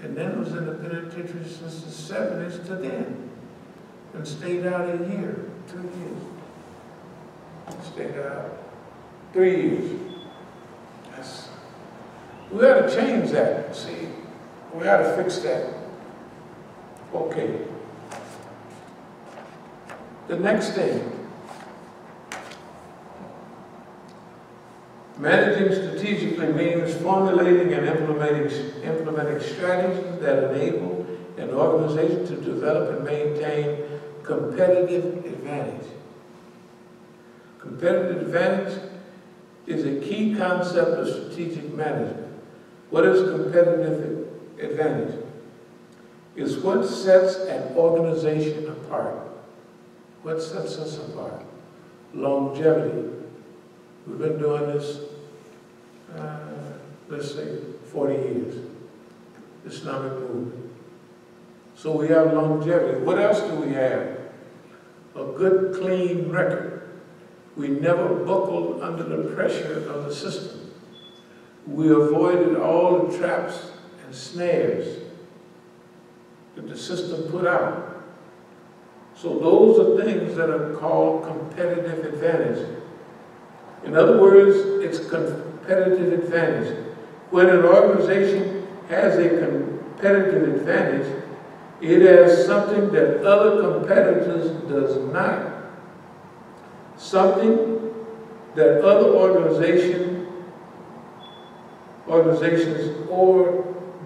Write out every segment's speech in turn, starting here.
and then was in the penitentiary since the 70s to then, and stayed out a year, 2 years. Stayed out 3 years. We got to change that, see. We got to fix that. Okay. The next thing. Managing strategically means formulating and implementing strategies that enable an organization to develop and maintain competitive advantage. Competitive advantage is a key concept of strategic management. What is competitive advantage? It's what sets an organization apart. What sets us apart? Longevity. We've been doing this, let's say, 40 years. Islamic movement. So we have longevity. What else do we have? A good, clean record. We never buckled under the pressure of the system. We avoided all the traps and snares that the system put out. So those are things that are called competitive advantage. In other words, it's competitive advantage. When an organization has a competitive advantage, it has something that other competitors does not. Something that other organizations or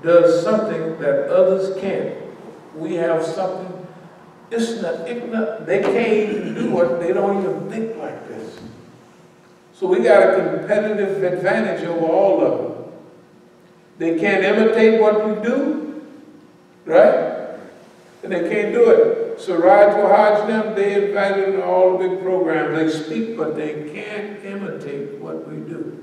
does something that others can't. We have something, it's not ignorant, they can't even do it, they don't even think like this. So we got a competitive advantage over all of them. They can't imitate what we do, right? And they can't do it. So Raj Wahaj them, they invited in all the big programs. They speak, but they can't imitate what we do.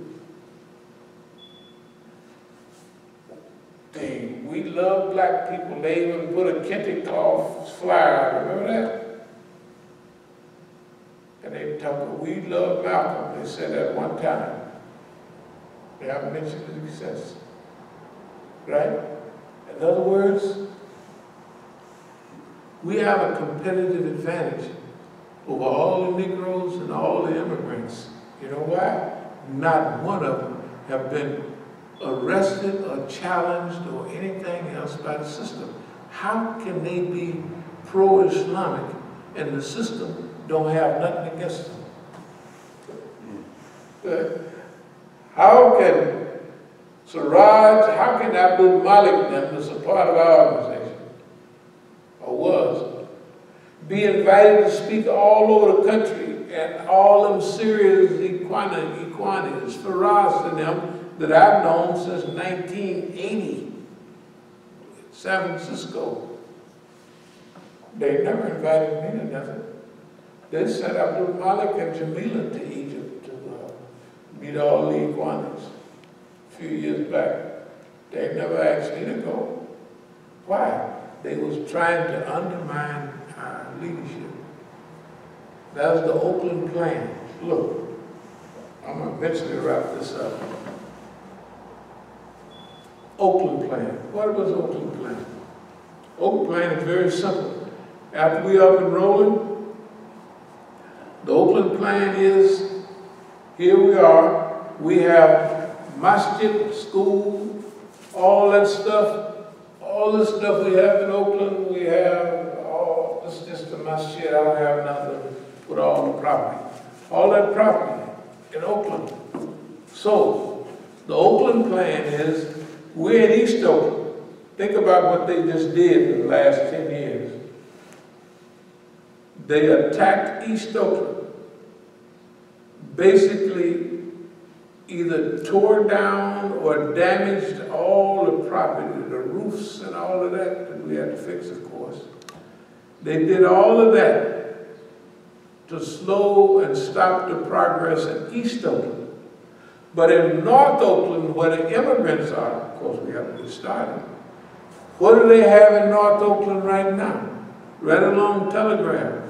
We love black people. They even put a kente cloth flyer out. Remember that? And they talk about, we love Malcolm. They said that one time. They haven't mentioned it since. Right? In other words, we have a competitive advantage over all the Negroes and all the immigrants. You know why? Not one of them have been arrested or challenged or anything else by the system. How can they be pro-Islamic and the system don't have nothing against them? How can Siraj, how can Abdul-Malik them, that's a part of our organization, or was, be invited to speak all over the country and all them serious equanities, Faraz and them, that I've known since 1980, San Francisco. They never invited me to nothing. They sent Abdul-Malik and Jamila to Egypt to meet all the Iguanas a few years back. They never asked me to go. Why? They was trying to undermine our leadership. That was the Oakland plan. Look, I'm going to eventually wrap this up. Oakland plan. What was Oakland plan? Oakland plan is very simple. After we up and rolling, the Oakland plan is, here we are, we have Masjid, school, all that stuff, all the stuff we have in Oakland, we have all, this is just the Masjid, I don't have nothing with all the property. All that property in Oakland. So, the Oakland plan is, we're in East Oakland. Think about what they just did in the last 10 years. They attacked East Oakland. Basically, either tore down or damaged all the property, the roofs and all of that we had to fix, of course. They did all of that to slow and stop the progress in East Oakland. But in North Oakland, where the immigrants are, of course we have to get started. What do they have in North Oakland right now? Right along Telegraph.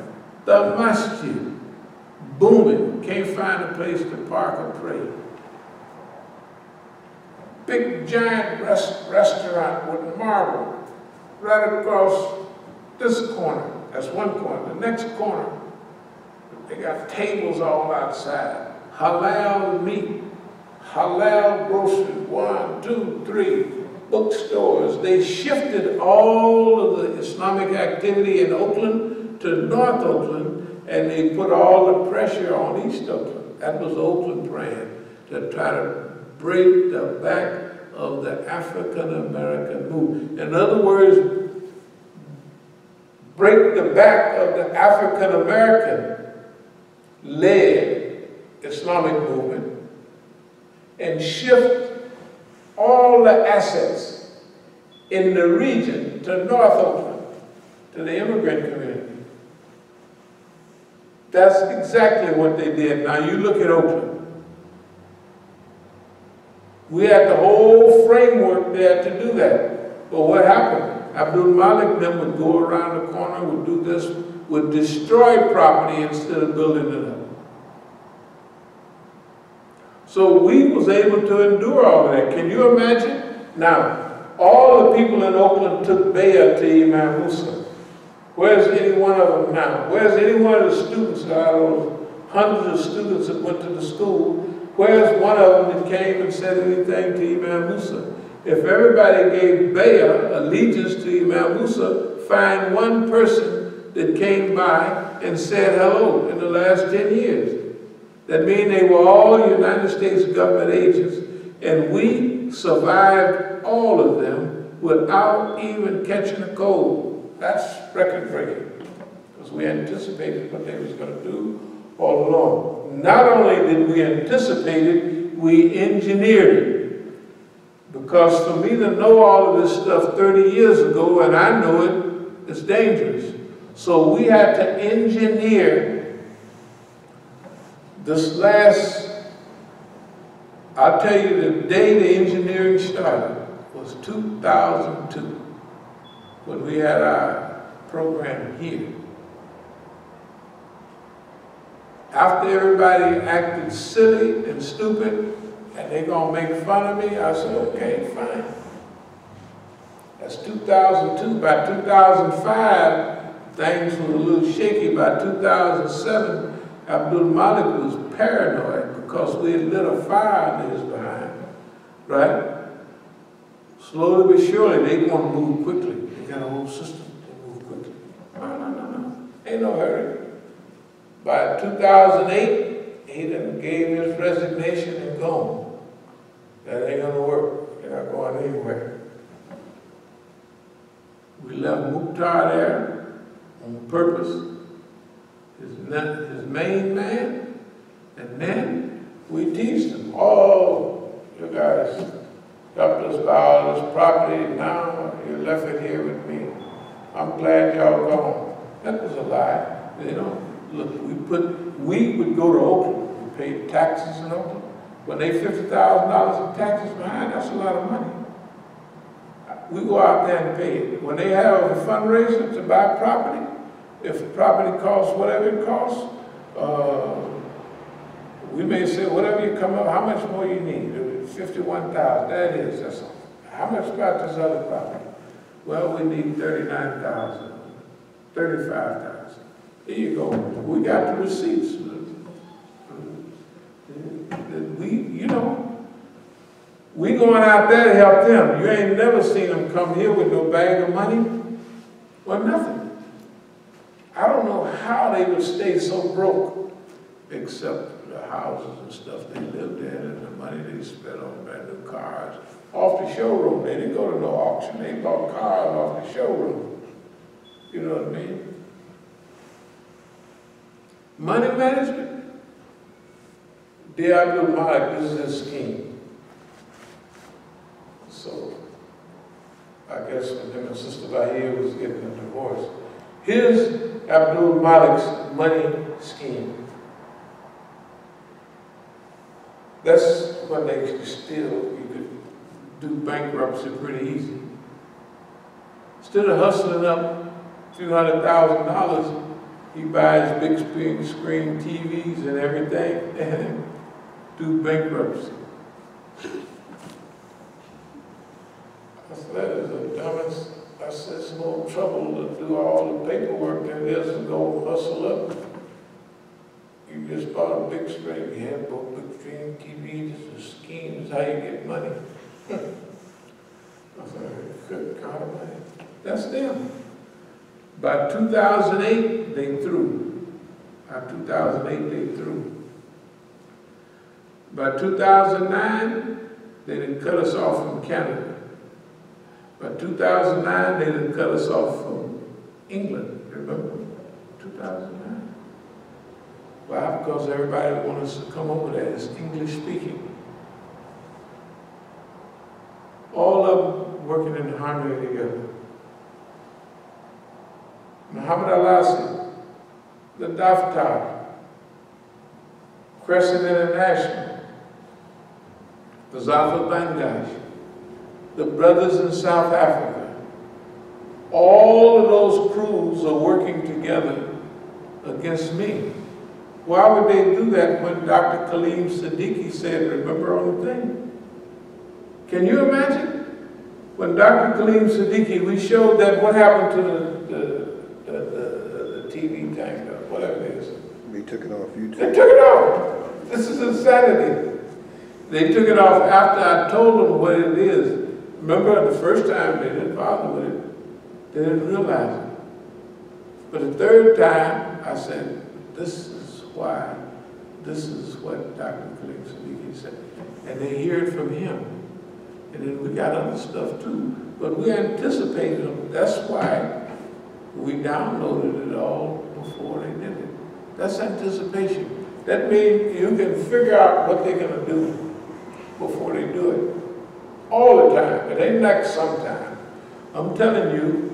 The Masjid. Booming. Can't find a place to park or pray. big giant restaurant with marble right across this corner. That's one corner. The next corner, they got tables all outside. Halal meat, halal grocery, 1, 2, 3 bookstores. They shifted all of the Islamic activity in Oakland to North Oakland, and they put all the pressure on East Oakland. That was Oakland plan, to try to break the back of the African-American movement. In other words, break the back of the African-American led Islamic movement and shift all the assets in the region to North Oakland, to the immigrant community. That's exactly what they did. Now you look at Oakland. We had the whole framework there to do that. But what happened? Abdul Malik then would go around the corner, would do this, would destroy property instead of building it up. So we was able to endure all of that. Can you imagine? Now, all the people in Oakland took bayah to Imam Musa. Where's any one of them now? Where's any one of the students out of those hundreds of students that went to the school? Where's one of them that came and said anything to Imam Musa? If everybody gave bayah, allegiance to Imam Musa, find one person that came by and said hello in the last 10 years. That means they were all United States government agents, and we survived all of them without even catching a cold. That's record-breaking, because we anticipated what they was going to do all along. Not only did we anticipate it, we engineered it. Because for me to know all of this stuff 30 years ago, and I know it, it's dangerous. So we had to engineer this last, I'll tell you the day the engineering started was 2002, when we had our program here. After everybody acted silly and stupid, and they're gonna make fun of me, I said, okay, fine. That's 2002. By 2005, things were a little shaky. By 2007, Abdul Malik was paranoid because we had lit a fire in his behind, right? Slowly but surely, they want to move quickly. They got a whole system to move quickly. No. Ain't no hurry. By 2008, he done gave his resignation and gone. That ain't gonna work. They're not going anywhere. We left Mukhtar there on purpose, his main man, and then we teased him. Oh, you guys helped us buy all this property, now you left it here with me. I'm glad y'all gone. That was a lie. You know, look, we would go to Oakland, we paid taxes in Oakland. When they $50,000 in taxes behind, that's a lot of money. We go out there and pay it. When they have a fundraiser to buy property, if the property costs whatever it costs, we may say, whatever you come up, how much more you need? 51,000, that is, that's all. How much about this other property? Well, we need 39,000, 35,000. Here you go. We got the receipts. We going out there to help them. You ain't never seen them come here with no bag of money or nothing. I don't know how they would stay so broke, except the houses and stuff they lived in and the money they spent on brand new cars. Off the showroom, they didn't go to no auction. They bought cars off the showroom. You know what I mean? Money management. Dear Abdul Malik, this is his scheme. So, I guess when him and Sister Bahia was getting a divorce, here's Abdul Malik's money scheme. That's when they could steal, you could do bankruptcy pretty easy. Instead of hustling up $200,000, he buys big screen TVs and everything and do bankruptcy. I said, that is the dumbest. I said, it's more trouble to do all the paperwork than it is to go hustle up. You just bought a big screen, you had both big screen TV, just a scheme is how you get money. I said, good God Almighty. That's them. By 2008, they threw. By 2008, they threw. By 2009, they didn't cut us off from Canada. By 2009, they didn't cut us off from England, remember? 2009. Why? Because everybody wants us to come over there. It's English speaking. All of them working in harmony together. Muhammad Al-Assi, the Daftar, Crescent International, the Zafar Bangash, the brothers in South Africa. All of those crews are working together against me. Why would they do that when Dr. Kaleem Siddiqui said, remember on the thing? Can you imagine? When Dr. Kaleem Siddiqui, we showed that what happened to the TV tank, or whatever it is. They took it off YouTube. They took it off. This is insanity. They took it off after I told them what it is. Remember, the first time they didn't bother with it. They didn't realize it. But the third time, I said, this is why, this is what Dr. Kaleem Siddiqui said. And they hear it from him. And then we got other stuff too. But we anticipated them. That's why we downloaded it all before they did it. That's anticipation. That means you can figure out what they're going to do before they do it. All the time. It ain't like sometime. I'm telling you,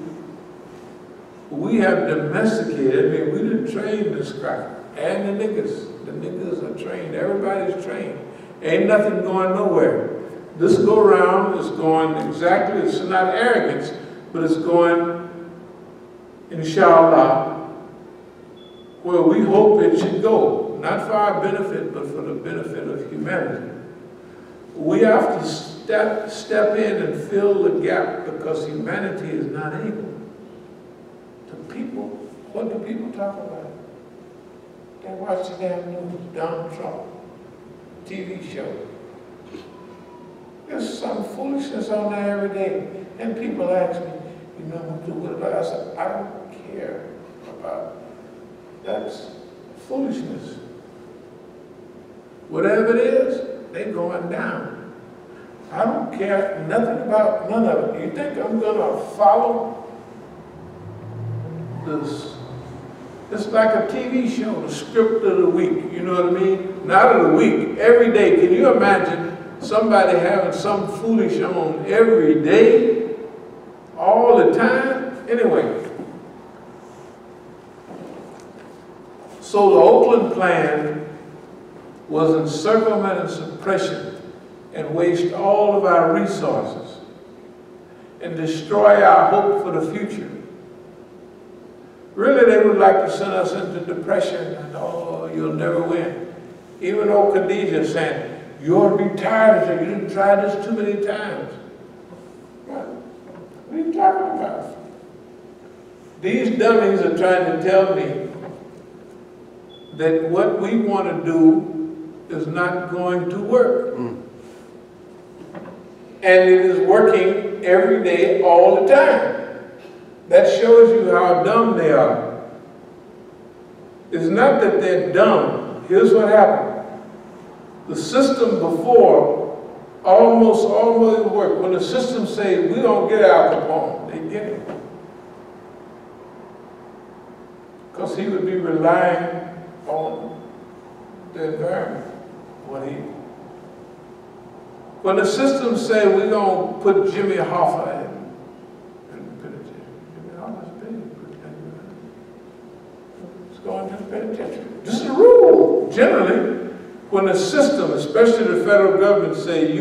we have domesticated. I mean, we didn't train this cracker. And the niggas. The niggas are trained. Everybody's trained. Ain't nothing going nowhere. This go around is going exactly, it's not arrogance, but it's going, inshallah, where we hope it should go. Not for our benefit, but for the benefit of humanity. We have to step in and fill the gap because humanity is not able. The people, what do people talk about? They watch the damn news, Donald Trump, TV show. There's some foolishness on there every day. And people ask me, you know, what about it? I said, I don't care about it. That's foolishness. Whatever it is, they're going down. I don't care nothing about none of it. You think I'm going to follow this? It's like a TV show, the script of the week. You know what I mean? Not of the week, every day. Can you imagine somebody having some foolish on every day, all the time? Anyway. So the Oakland plan was encirclement and suppression and waste all of our resources and destroy our hope for the future. Really, they would like to send us into depression and, oh, you'll never win. Even though Khadijah said, you ought to be tired of it. You didn't try this too many times. What are you talking about? These dummies are trying to tell me that what we want to do is not going to work. And it is working every day, all the time. That shows you how dumb they are. It's not that they're dumb. Here's what happened. The system before almost always worked. When the system say we don't get Al Capone, they get it. Because he would be relying on the environment. When the system say we're going to put Jimmy Hoffa in the penitentiary, Jimmy Hoffa's paid. It's going to the penitentiary. This is the rule, generally. When the system, especially the federal government, say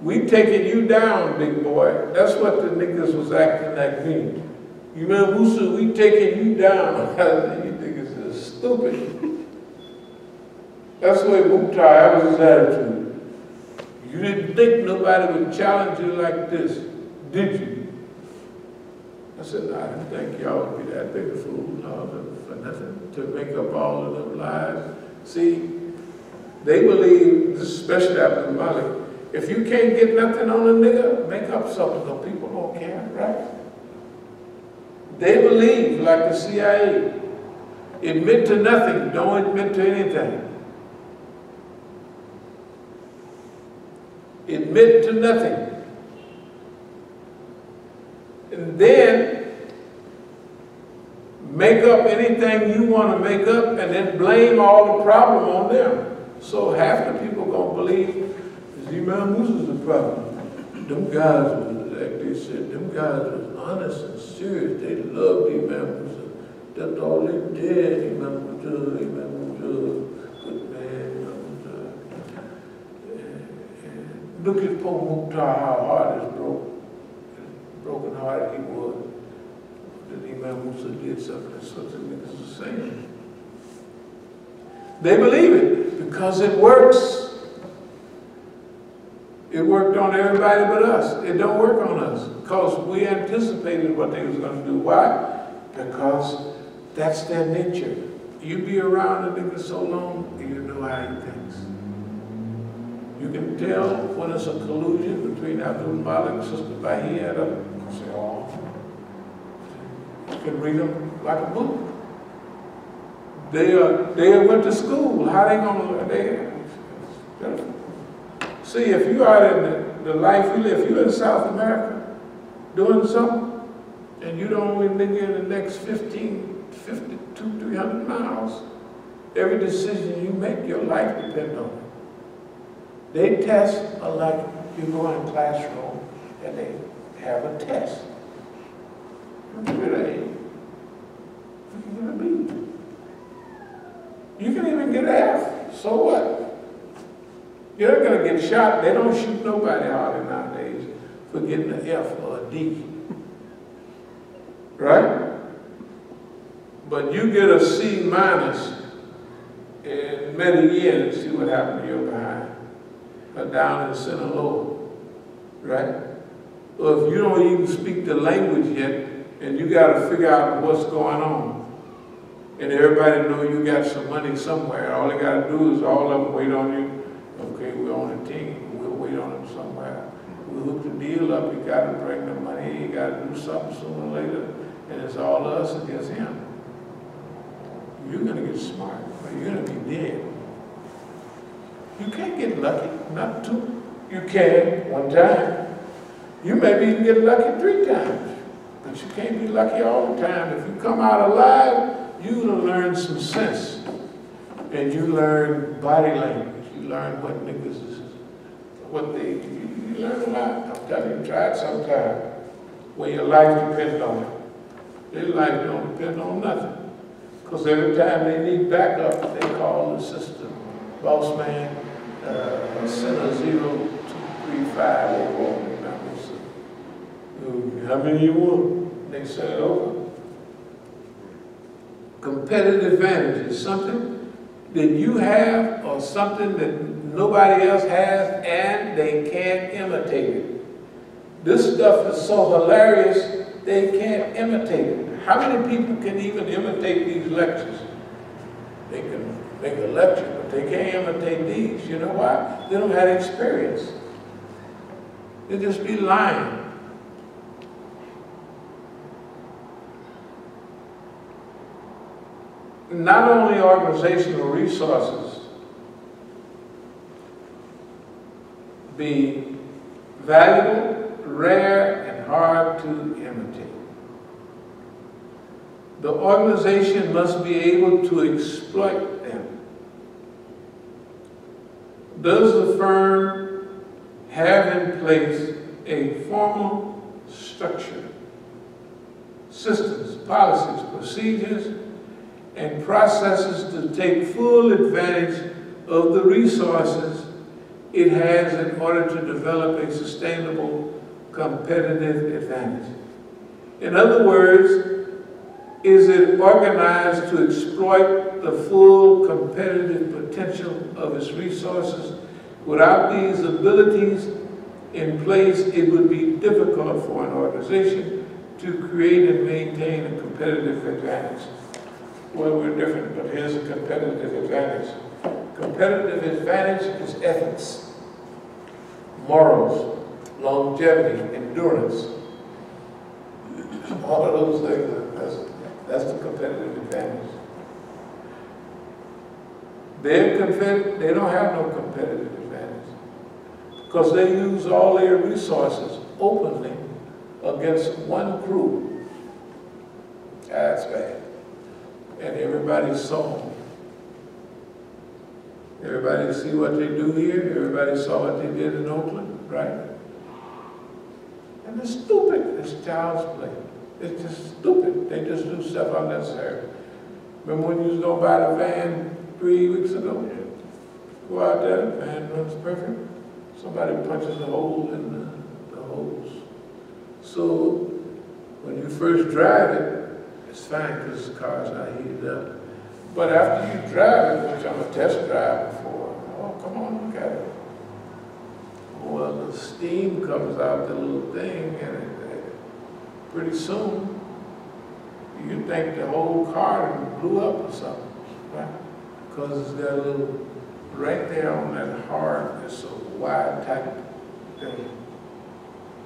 we taking you down, big boy. That's what the niggas was acting like me. You remember Musa, we taking you down. You niggas are stupid. That's the way Mukhtar, that was his attitude. You didn't think nobody would challenge you like this. Did you? I said, no, I didn't think y'all would be that big a fool, no, for nothing, to make up all of them lies. See, they believe, especially after Malik, if you can't get nothing on a nigga, make up something so people don't care, right? They believe, like the CIA, admit to nothing, don't admit to anything. Admit to nothing. And then make up anything you want to make up and then blame all the problem on them. So half the people going to believe Imam Musa's the problem. Them guys was, like they said, them guys was honest and serious. They loved Imam Musa. That's all they did. Imam Musa, good man, Imam Musa. And look at poor Mukhtar, how hard his broken hearted he was. That Imam Musa did something. That's what the niggas are saying. They believe it because it works. It worked on everybody but us. It don't work on us because we anticipated what they was going to do. Why? Because that's their nature. You be around a nigga so long, you know how he thinks. You can tell when it's a collusion between Abdul-Malik and Sister Bahia. Say, oh, you can read them like a book. They went to school. How they gonna? See, if you are in the life you live, if you're in South America doing something, and you don't only nigga in the next 300 miles, every decision you make, your life depends on it. They test like you go in a classroom and they have a test. Look at A. Look at B. You can even get an F. So what? You're not going to get shot. They don't shoot nobody hardly nowadays for getting an F or a D. Right? But you get a C minus in Medellin and see what happened to your behind. Or down in Sinaloa. Right? Or if you don't even speak the language yet and you got to figure out what's going on. And everybody know you got some money somewhere. All they got to do is all of them wait on you. Okay, we're on a team. We'll wait on them somewhere. We'll hook the deal up. You got to bring the money. You got to do something sooner or later. And it's all us against him. You're going to get smart, or you're going to be dead. You can't get lucky. Not two. You can one time. You maybe even get lucky 3 times. But you can't be lucky all the time. If you come out alive, you're going to learn some sense. And you learn body language. You learn what niggas is, you learn a lot. I'm telling you, try it sometime. When your life depends on it. Their life don't depend on nothing. Because every time they need backup, they call the system. Boss man, center 0235 over. How many you want? They send it over. Competitive advantage is something that you have or something that nobody else has and they can't imitate it. This stuff is so hilarious, they can't imitate it. How many people can even imitate these lectures? They can make a lecture, but they can't imitate these. You know why? They don't have experience. They just be lying. Not only organizational resources be valuable, rare, and hard to imitate. The organization must be able to exploit them. Does the firm have in place a formal structure, systems, policies, procedures, and processes to take full advantage of the resources it has in order to develop a sustainable competitive advantage? In other words, is it organized to exploit the full competitive potential of its resources? Without these abilities in place, it would be difficult for an organization to create and maintain a competitive advantage. Well, we're different, but here's a competitive advantage. Competitive advantage is ethics, morals, longevity, endurance. All of those things, that's the competitive advantage. They don't have no competitive advantage because they use all their resources openly against one crew. That's bad. And everybody saw them. Everybody see what they do here. Everybody saw what they did in Oakland, right? And it's stupid. It's child's play. It's just stupid. They just do stuff unnecessary. Remember when you was going to buy the van 3 weeks ago? Go out there, the van runs perfect. Somebody punches a hole in the hose. So when you first drive it, it's fine because the car's not heated up. But after you drive it, which I'm a test drive before, oh, come on, look at it. Well, the steam comes out the little thing, and pretty soon, you think the whole car blew up or something, right? Because it's got a little, right there on that hard, it's a wide type thing.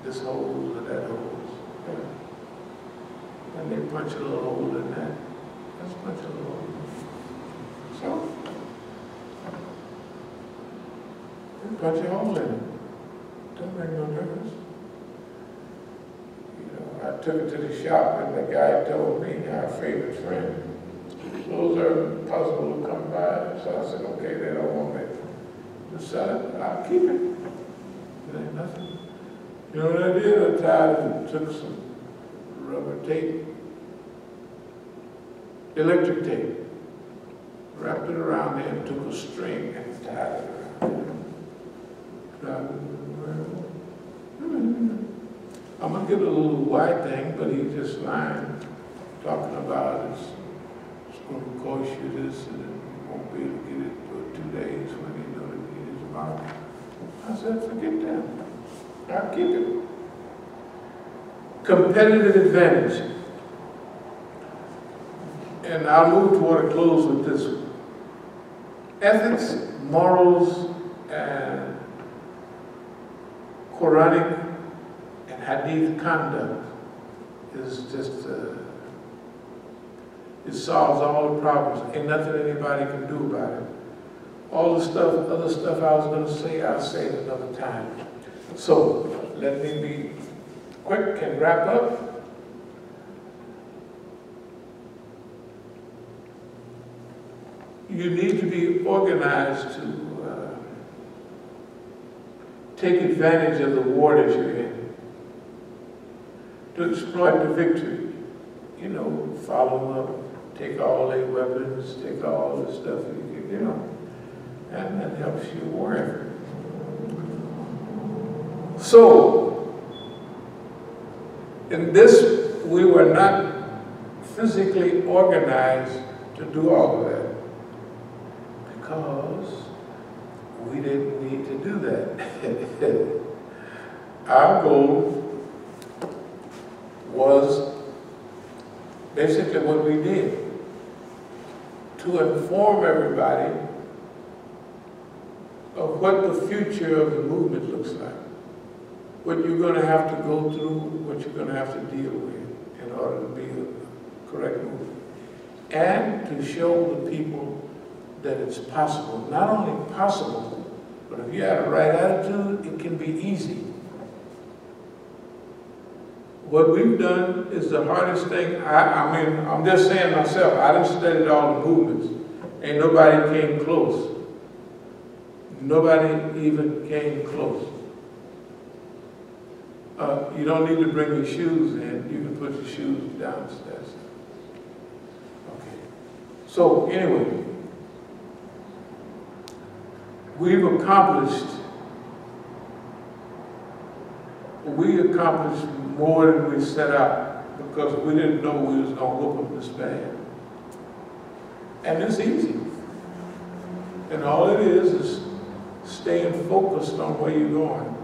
This hose or that hose. Yeah. And they punch a little hole in that. Let's punch a little hole. So, they punch a hole in it. Don't make no difference. You know, I took it to the shop and the guy told me, our favorite friend, those are impossible to come by. So I said, okay, they don't want me to sell it, I'll keep it. It ain't nothing. You know what I did? I tied it and took some rubber tape, electric tape, wrapped it around there and took a string and tied it around. I'm going to give it a little white thing, but he just lying, talking about it's going to cost you this and you won't be able to get it for 2 days when you know that it is about. I said, forget that. I'll keep it. Competitive advantage. And I'll move toward a close with this one. Ethics, morals, and Quranic and Hadith conduct is just, it solves all the problems. Ain't nothing anybody can do about it. All the stuff, other stuff I was going to say, I'll say it another time. So, let me be quick and wrap up. You need to be organized to take advantage of the war that you're in, to exploit the victory. You know, follow them up, take all their weapons, take all the stuff, you know, and that helps you war effort. So, in this, we were not physically organized to do all of that because we didn't need to do that. Our goal was basically what we did, to inform everybody of what the future of the movement looks like, what you're going to have to go through, what you're going to have to deal with in order to be a correct movement, and to show the people that it's possible. Not only possible, but if you have the right attitude, it can be easy. What we've done is the hardest thing. I mean, I'm just saying myself, I done studied all the movements. Ain't nobody came close. Nobody even came close. You don't need to bring your shoes in. You can put your shoes downstairs. Okay. So anyway, we accomplished more than we set out because we didn't know we was going to whoop them this bad. And it's easy. And all it is staying focused on where you're going.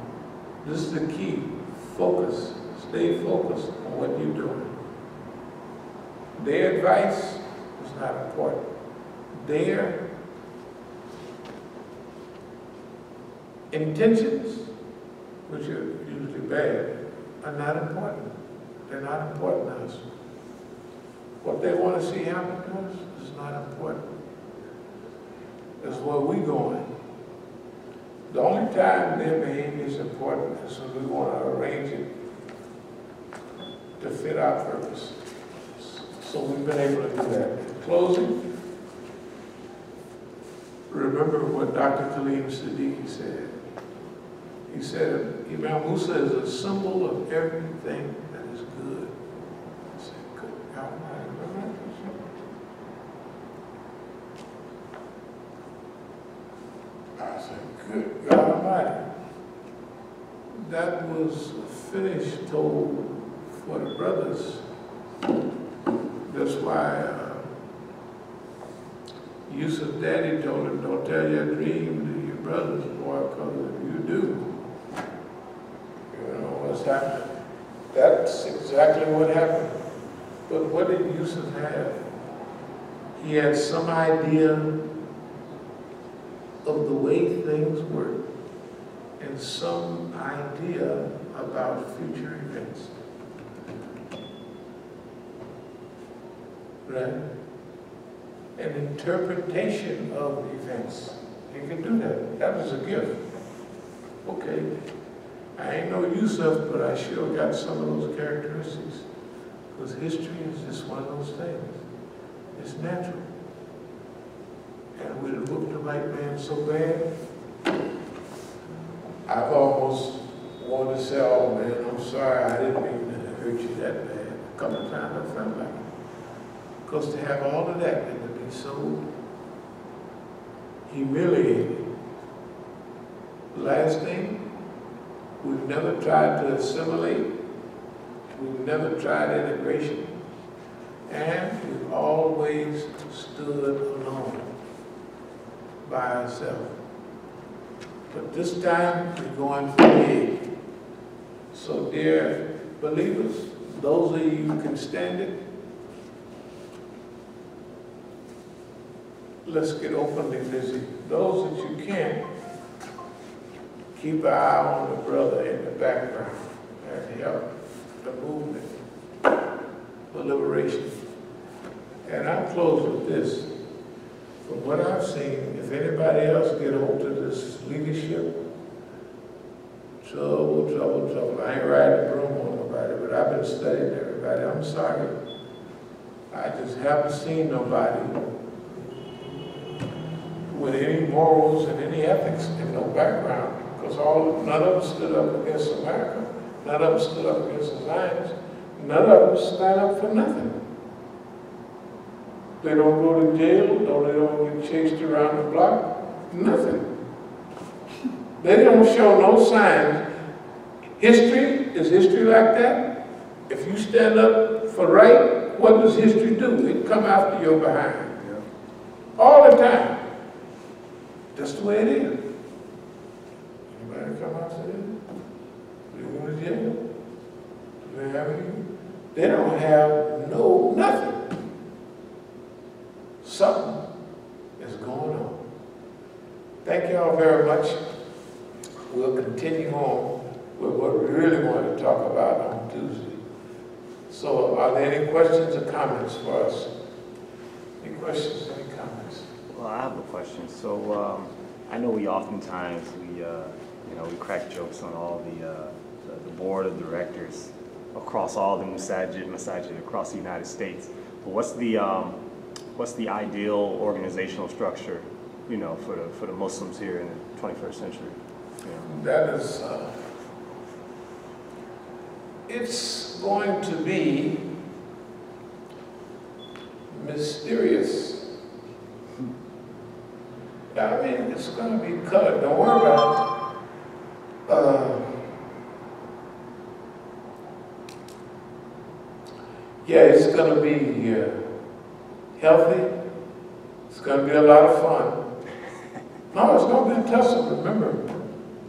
This is the key. focus. Stay focused on what you're doing. Their advice is not important. Their intentions, which are usually bad, are not important. They're not important to us. What they want to see happen to us is not important. It's where we're going. The only time their behavior is important is when we want to arrange it to fit our purpose. So we've been able to do that. In closing, remember what Dr. Khalid Siddiqui said. He said, Imam Musa is a symbol of everything that is good. I said, good God, I remember that. I said, good God Almighty. That was a finish told for the brothers. That's why Yusuf's daddy told him, don't tell your dream to your brothers, boy, because if you do, you know what's happening. That's exactly what happened. But what did Yusuf have? He had some idea of the way things work and some idea about future events. Right? An interpretation of events. He can do that. That was a gift. Okay. I ain't no Yusuf, but I sure got some of those characteristics. Because history is just one of those things. It's natural. And we have whooped the white man so bad, I've almost wanted to say, oh man, I'm sorry, I didn't mean to hurt you that bad. A couple of times I felt like it. Because to have all of that and to be so humiliated. Last thing, we've never tried to assimilate. We've never tried integration. And we've always stood alone by ourselves. But this time, we're going for big. So dear believers, those of you who can stand it, let's get openly busy. Those that you can't, keep an eye on the brother in the background and help the movement for liberation. And I'll close with this. From what I've seen, if anybody else get hold of this leadership, trouble, trouble, trouble. I ain't riding the broom on nobody, but I've been studying everybody. I'm sorry. I just haven't seen nobody with any morals and any ethics and no background. Because none of them stood up against America. None of them stood up against the Zionists. None of them stand up for nothing. They don't go to jail, they don't get chased around the block, nothing. They don't show no signs. History, is history like that? If you stand up for right, what does history do? It come after your behind. All the time. That's the way it is. Anybody come out and say, you go to jail? Do they have any? They don't have nothing. Something is going on. Thank you all very much. We'll continue on with what we really want to talk about on Tuesday. So are there any questions or comments for us? Any questions, any comments? Well, I have a question. So I know we oftentimes, we crack jokes on all the board of directors across all the masajid across the United States. But what's the ideal organizational structure, for the Muslims here in the 21st century? That is, it's going to be mysterious. I mean, it's going to be colored. Don't worry about it. Yeah, it's going to be healthy. It's going to be a lot of fun. No, it's going to be a tussle. Remember,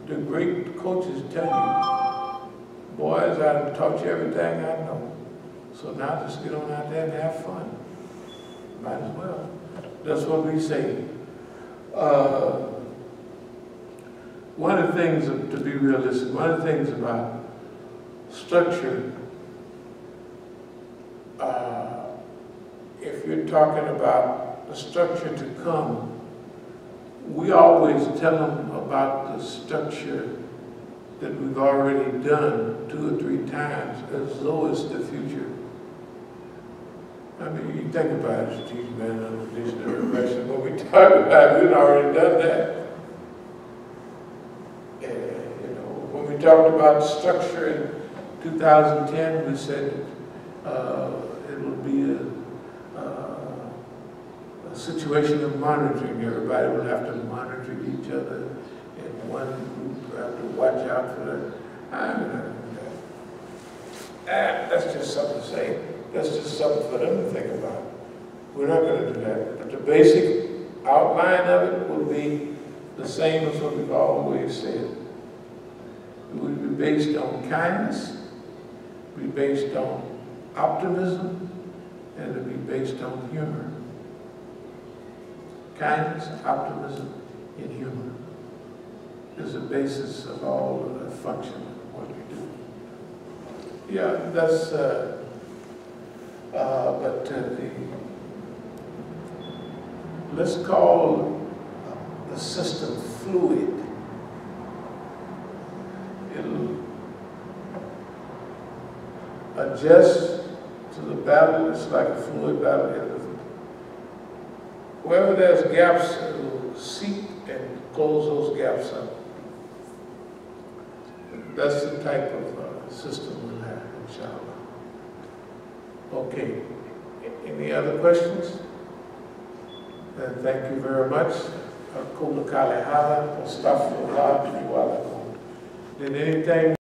the great coaches tell you, boys, I've taught you everything I know. So now just get on out there and have fun. Might as well. That's what we say. One of the things, to be realistic, one of the things about structure, if you're talking about the structure to come, we always tell them about the structure that we've already done 2 or 3 times as though it's the future. I mean, you think about it, teach man unconditional repression. What we talk about, we've already done that. You know, when we talked about structure in 2010, we said it would be a situation of monitoring. Everybody would have to monitor each other, and one group would have to watch out for that. I'm not going to do that. That's just something to say. That's just something for them to think about. We're not going to do that. But the basic outline of it will be the same as what we've always said. It would be based on kindness, it would be based on optimism, and it would be based on humor. Kindness, optimism, and humor is the basis of all of the function of what we do. Yeah, that's, let's call the system fluid. It'll adjust to the battle. It's like a fluid battle. Wherever there's gaps, it'll seep and close those gaps up. That's the type of system we'll have, inshallah. Okay. Any other questions? Then thank you very much. Did anything